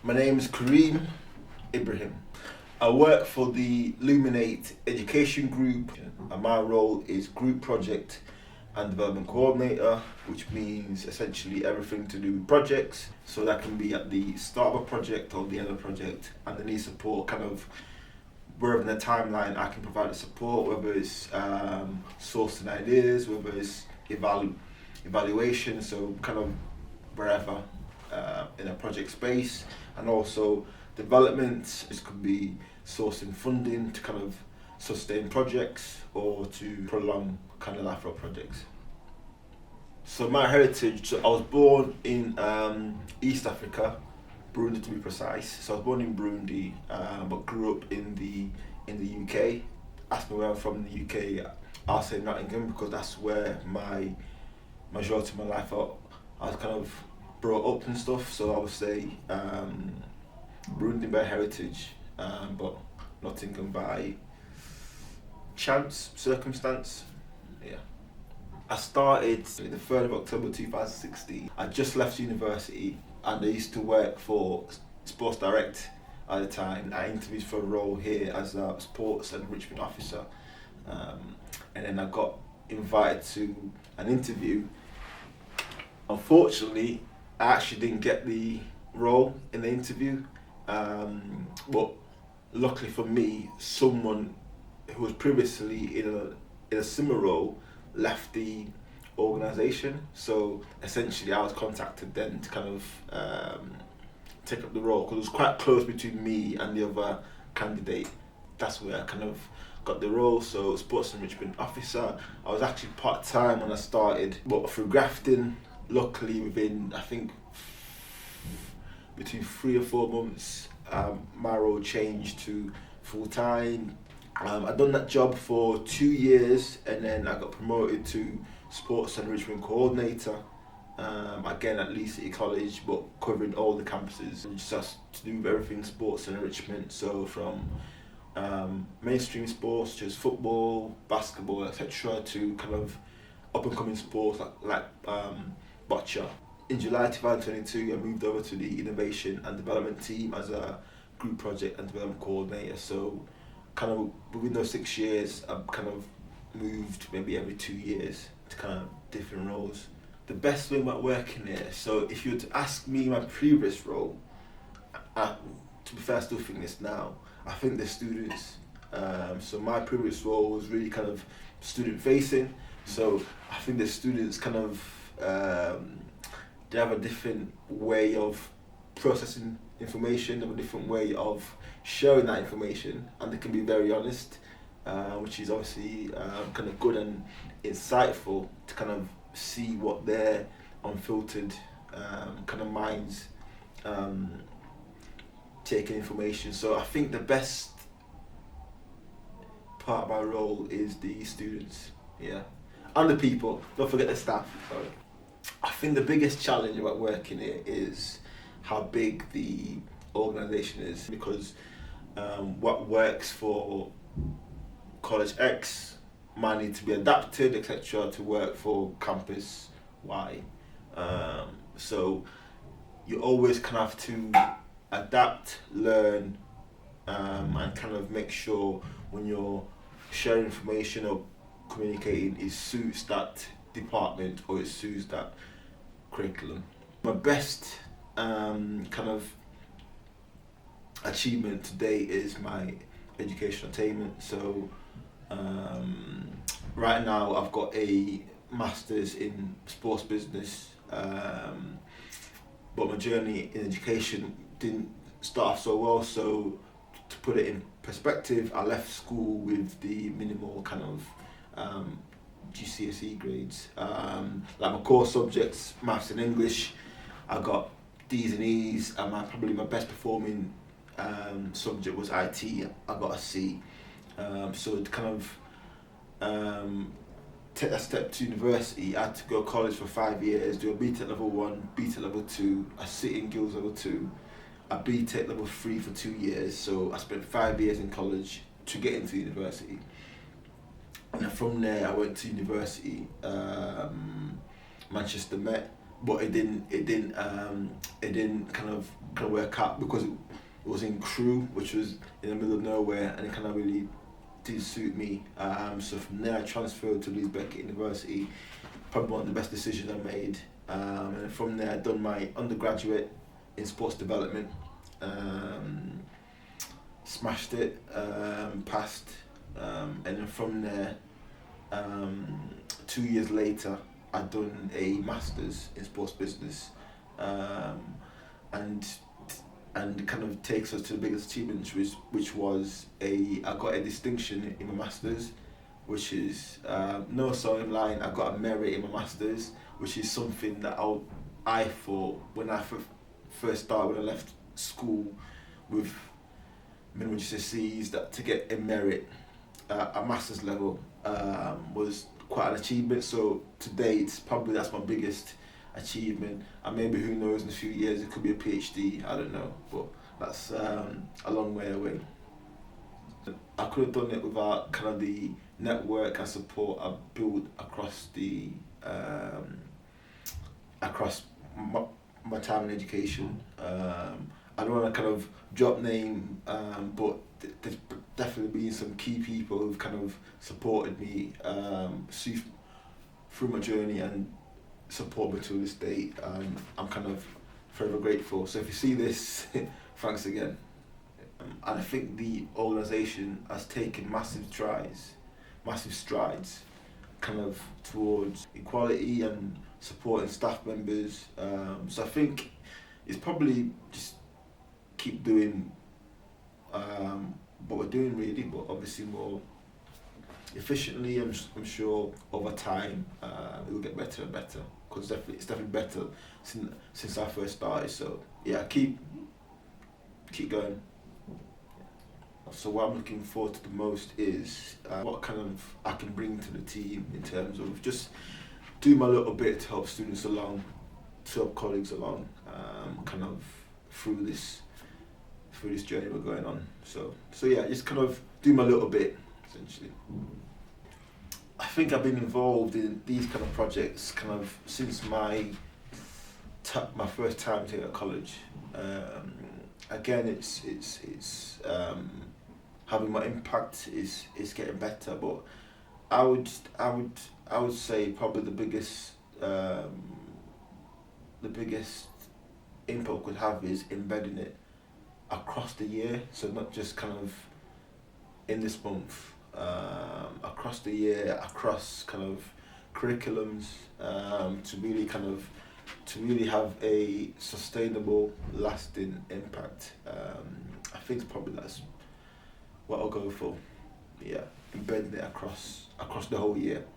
My name is Karim Ibrahim. I work for the Luminate Education Group, and my role is Group Project and Development Co-ordinator, which means essentially everything to do with projects. So that can be at the start of a project or the end of a project, and they need support kind of wherever in the timeline I can provide the support, whether it's sourcing ideas, whether it's evaluation, so kind of wherever in a project space, and also development. This could be sourcing funding to kind of sustain projects or to prolong kind of life of projects. So my heritage, so I was born in East Africa, Burundi to be precise. So I was born in Burundi, but grew up in the UK. Ask me where I'm from in the UK, I'll say Nottingham because that's where my majority of my life I was kind of brought up and stuff. So I would say Burundi by heritage, but Nottingham by chance, circumstance. Yeah. I started the 3rd of October 2016. I just left university and I used to work for Sports Direct at the time. I interviewed for a role here as a sports and enrichment officer, and then I got invited to an interview. Unfortunately, I actually didn't get the role in the interview, but luckily for me, someone who was previously in a similar role left the organisation. So essentially I was contacted then to kind of take up the role because it was quite close between me and the other candidate. That's where I kind of got the role. So sports enrichment officer. I was actually part-time when I started, but through grafting, luckily within I think between 3 or 4 months, my role changed to full-time. I'd done that job for 2 years and then I got promoted to sports enrichment coordinator, again at Lee City College, but covering all the campuses, just to do with everything sports and enrichment. So from mainstream sports such as football, basketball, etc., to kind of up and coming sports like bocce. In July 2022, I moved over to the innovation and development team as a group project and development coordinator. So kind of within those 6 years, I've kind of moved maybe every 2 years to kind of different roles. The best thing about working here, so if you were to ask me my previous role, to be fair, I still think this now, I think the students, so my previous role was really kind of student facing, so I think the students kind of, they have a different way of processing information, they have a different way of sharing that information, and they can be very honest, which is obviously kind of good and insightful to kind of see what their unfiltered kind of minds taking information. So I think the best part of my role is the students, yeah, and the people. Don't forget the staff. Sorry. I think the biggest challenge about working here is how big the organisation is, because what works for College X might need to be adapted, etc., to work for Campus Y. So you always kind of have to adapt, learn, and kind of make sure when you're sharing information or communicating, it suits that department or it suits that curriculum. My best kind of achievement today is my educational attainment. So right now I've got a master's in sports business, but my journey in education didn't start off so well. So to put it in perspective, I left school with the minimal kind of GCSE grades. Like my core subjects, maths and English, I got D's and E's, and probably my best performing subject was IT. I got a C. So to kind of take that step to university, I had to go to college for 5 years, do a BTEC level 1, BTEC level 2, a Sitting Guilds level 2, a BTEC level 3 for 2 years. So I spent 5 years in college to get into university. And then from there I went to university, Manchester Met, but it didn't kind of work out because it was in Crewe, which was in the middle of nowhere, and it kind of really did suit me. So from there I transferred to Leeds Beckett University, probably one of the best decisions I made. And from there I done my undergraduate in sports development, smashed it, passed, and then from there, 2 years later, I'd done a master's in sports business, and kind of takes us to the biggest achievement, which was I got a distinction in my master's, which is no sewing line. I got a merit in my master's, which is something that I thought when I first started, when I left school with minimum GCSEs, that to get a merit at a master's level was quite an achievement. So to date, probably that's my biggest achievement, and maybe who knows, in a few years it could be a PhD, I don't know, but that's a long way away. I could have done it without kind of the network and support I've built across my time in education. I don't want to kind of drop name, but there's definitely been some key people who've kind of supported me through my journey and support me to this date, and I'm kind of forever grateful. So if you see this, thanks again. And I think the organisation has taken massive strides kind of towards equality and supporting staff members. So I think it's probably just keep doing what we're doing really, but obviously more efficiently. I'm sure over time it will get better and better, because it's definitely better since I first started. So yeah, keep going. So what I'm looking forward to the most is what kind of I can bring to the team in terms of just do my little bit to help students along, to help colleagues along, kind of through this journey we're going on. So yeah, just kind of do my little bit essentially. I think I've been involved in these kind of projects kind of since my first time here at college. Again, it's having my impact is getting better, but I would say probably the biggest input could have is embedding it across the year. So not just kind of in this month, across the year, across kind of curriculums, to really have a sustainable, lasting impact. I think probably that's what I'll go for. Yeah, embedding it across the whole year.